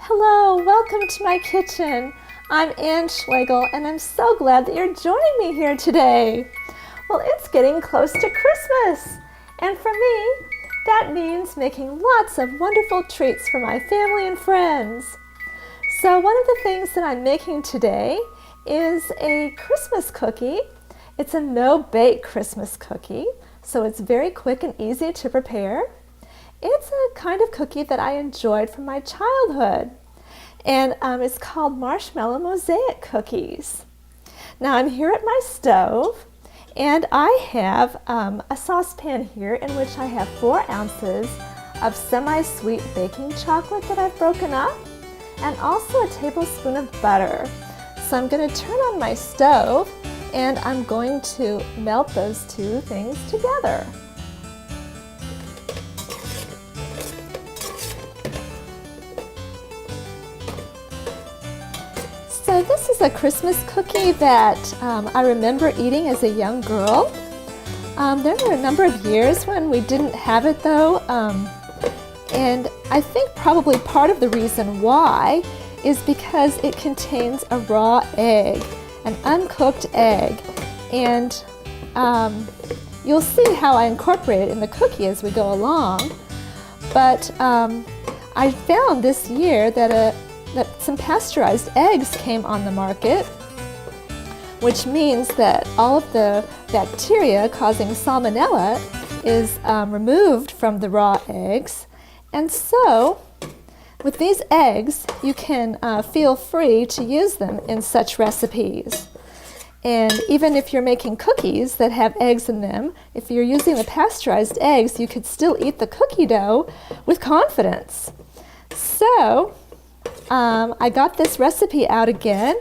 Hello, welcome to my kitchen. I'm Ann Schlegel and I'm so glad that you're joining me here today. Well, it's getting close to Christmas, and for me, that means making lots of wonderful treats for my family and friends. So one of the things that I'm making today is a Christmas cookie. It's a no-bake Christmas cookie, so it's very quick and easy to prepare. It's a kind of cookie that I enjoyed from my childhood, and it's called Marshmallow Mosaic Cookies. Now I'm here at my stove, and I have a saucepan here in which I have 4 ounces of semi-sweet baking chocolate that I've broken up, and also a tablespoon of butter. So I'm going to turn on my stove, and I'm going to melt those 2 things together. So this is a Christmas cookie that I remember eating as a young girl. There were a number of years when we didn't have it though, and I think probably part of the reason why is because it contains a raw egg, an uncooked egg, and you'll see how I incorporate it in the cookie as we go along. But I found this year that some pasteurized eggs came on the market, which means that all of the bacteria causing salmonella is removed from the raw eggs. And so with these eggs, you can feel free to use them in such recipes. And even if you're making cookies that have eggs in them, if you're using the pasteurized eggs, you could still eat the cookie dough with confidence. So I got this recipe out again,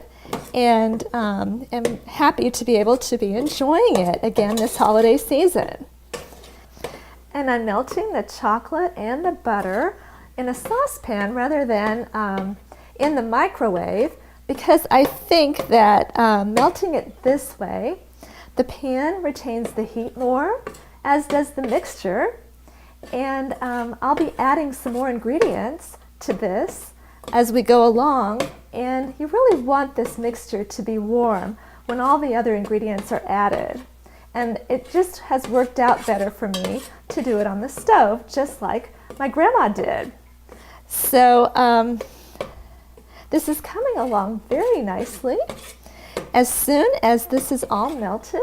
and am happy to be able to be enjoying it again this holiday season. And I'm melting the chocolate and the butter in a saucepan rather than in the microwave, because I think that melting it this way, the pan retains the heat more, as does the mixture. And I'll be adding some more ingredients to this as we go along, and you really want this mixture to be warm when all the other ingredients are added. And it just has worked out better for me to do it on the stove, just like my grandma did. So this is coming along very nicely. As soon as this is all melted,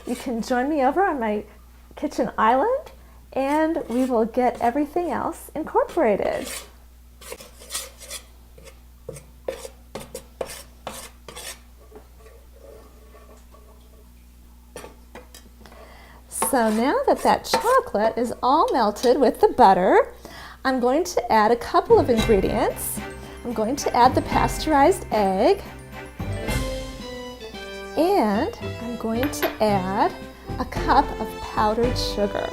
you can join me over on my kitchen island, and we will get everything else incorporated. So now that chocolate is all melted with the butter, I'm going to add a couple of ingredients. I'm going to add the pasteurized egg, and I'm going to add a cup of powdered sugar.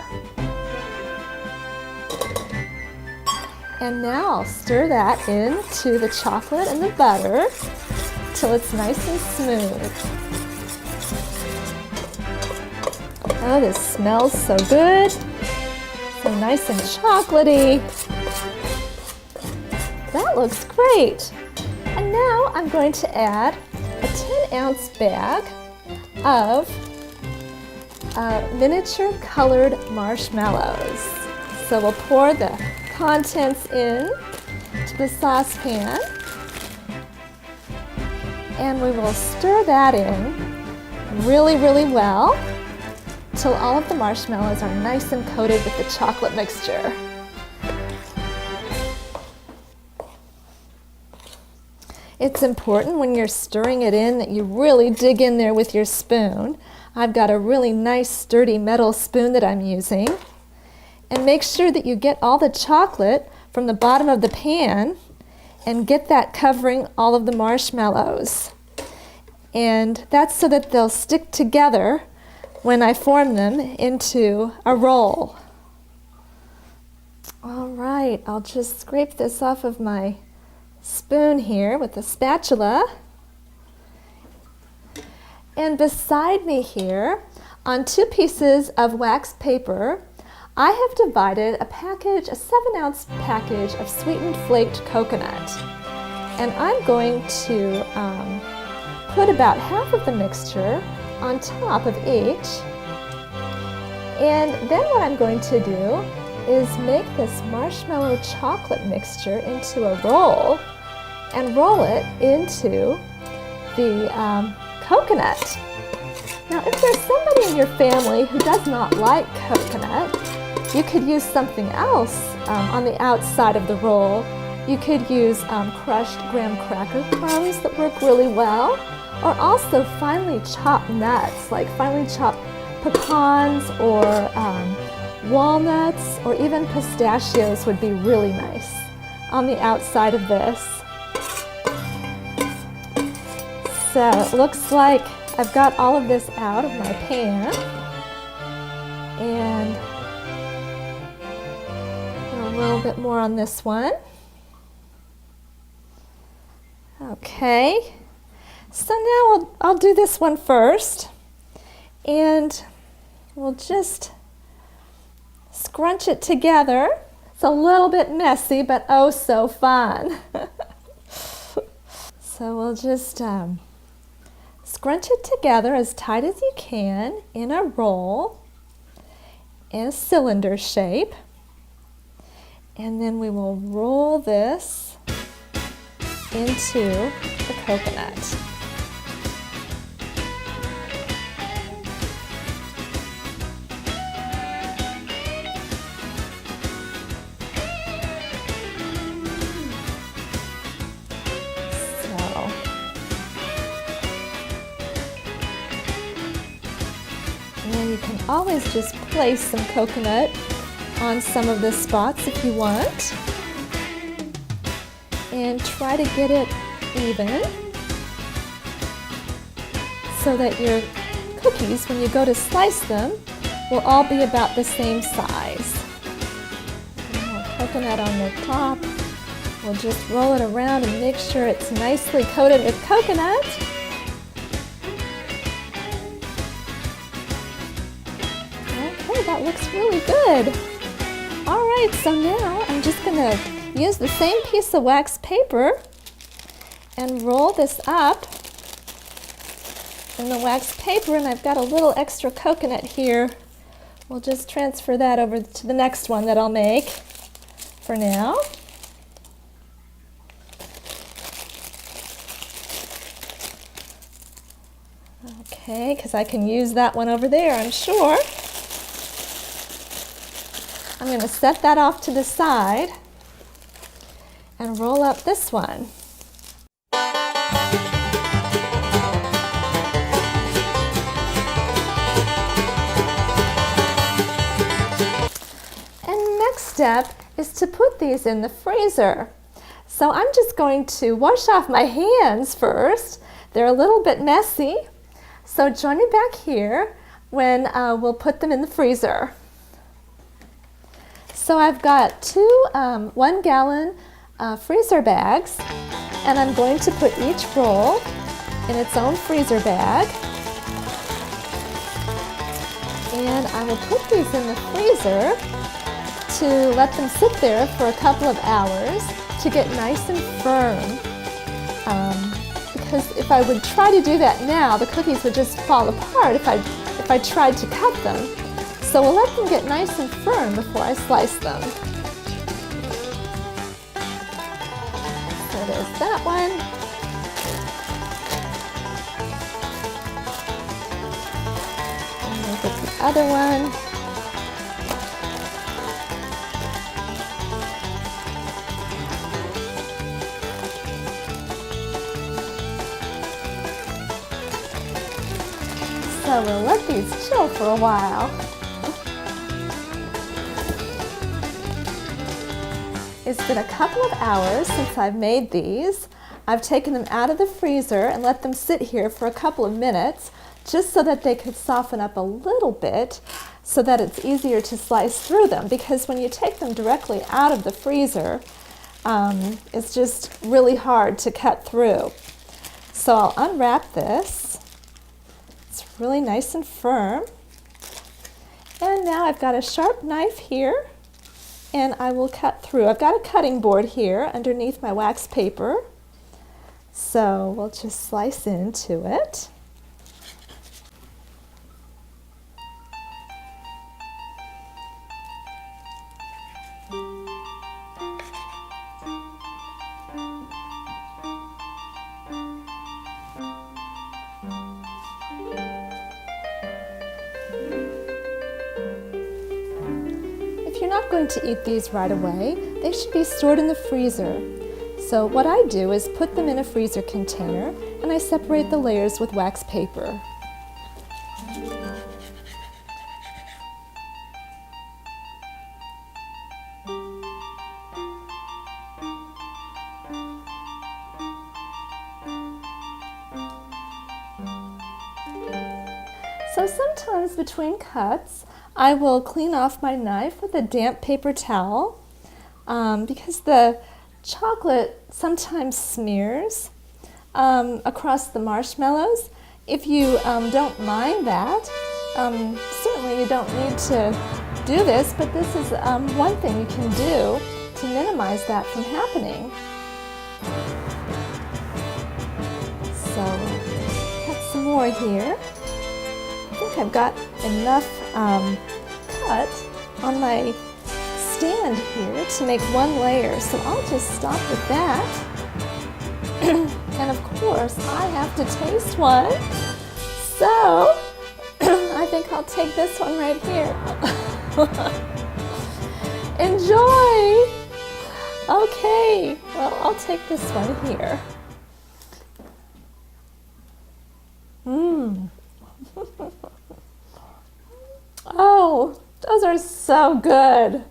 And now I'll stir that into the chocolate and the butter till it's nice and smooth. Oh, this smells so good. So nice and chocolatey. That looks great. And now I'm going to add a 10-ounce bag of miniature colored marshmallows. So we'll pour the contents in to the saucepan, and we will stir that in really, really well till all of the marshmallows are nice and coated with the chocolate mixture. It's important when you're stirring it in that you really dig in there with your spoon. I've got a really nice sturdy metal spoon that I'm using. And make sure that you get all the chocolate from the bottom of the pan and get that covering all of the marshmallows. And that's so that they'll stick together when I form them into a roll. All right, I'll just scrape this off of my spoon here with a spatula. And beside me here, on 2 pieces of wax paper, I have divided a 7-ounce package of sweetened flaked coconut. And I'm going to put about half of the mixture on top of each. And then what I'm going to do is make this marshmallow chocolate mixture into a roll and roll it into the coconut. Now, if there's somebody in your family who does not like coconut, you could use something else on the outside of the roll. You could use crushed graham cracker crumbs that work really well, or also finely chopped nuts, like finely chopped pecans or walnuts, or even pistachios would be really nice on the outside of this. So it looks like I've got all of this out of my pan, and a little bit more on this one. Okay, so now I'll do this one first, and we'll just scrunch it together. It's a little bit messy, but oh so fun. So we'll just scrunch it together as tight as you can in a roll, in a cylinder shape. And then we will roll this into the coconut. And then you can always just place some coconut on some of the spots if you want. And try to get it even so that your cookies, when you go to slice them, will all be about the same size. More coconut on the top. We'll just roll it around and make sure it's nicely coated with coconut. Okay, that looks really good. All right, so now I'm just going to use the same piece of wax paper and roll this up in the wax paper, and I've got a little extra coconut here. We'll just transfer that over to the next one that I'll make for now. Okay, because I can use that one over there, I'm sure. I'm going to set that off to the side and roll up this one. And next step is to put these in the freezer. So I'm just going to wash off my hands first. They're a little bit messy. So join me back here when we'll put them in the freezer. So I've got two 1-gallon freezer bags, and I'm going to put each roll in its own freezer bag. And I will put these in the freezer to let them sit there for a couple of hours to get nice and firm. Because if I would try to do that now, the cookies would just fall apart if I tried to cut them. So we'll let them get nice and firm before I slice them. So there's that one. And we'll get the other one. So we'll let these chill for a while. It's been a couple of hours since I've made these. I've taken them out of the freezer and let them sit here for a couple of minutes just so that they could soften up a little bit so that it's easier to slice through them, because when you take them directly out of the freezer, it's just really hard to cut through. So I'll unwrap this. It's really nice and firm. And now I've got a sharp knife here, and I will cut through. I've got a cutting board here underneath my wax paper, so we'll just slice into it. If you're not going to eat these right away, they should be stored in the freezer. So what I do is put them in a freezer container, and I separate the layers with wax paper. So sometimes between cuts, I will clean off my knife with a damp paper towel because the chocolate sometimes smears across the marshmallows. If you don't mind that, certainly you don't need to do this, but this is one thing you can do to minimize that from happening. So, cut some more here. I think I've got enough cut on my stand here to make one layer, so I'll just stop with that. And of course, I have to taste one, so I think I'll take this one right here. Enjoy! Okay, well, I'll take this one here. Oh, those are so good.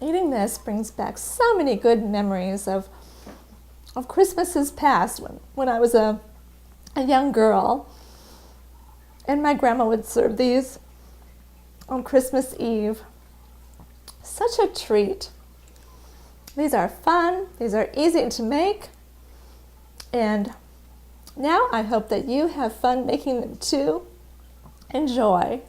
Eating this brings back so many good memories of Christmases past when I was a young girl. And my grandma would serve these on Christmas Eve. Such a treat. These are fun, these are easy to make, and now I hope that you have fun making them too. Enjoy.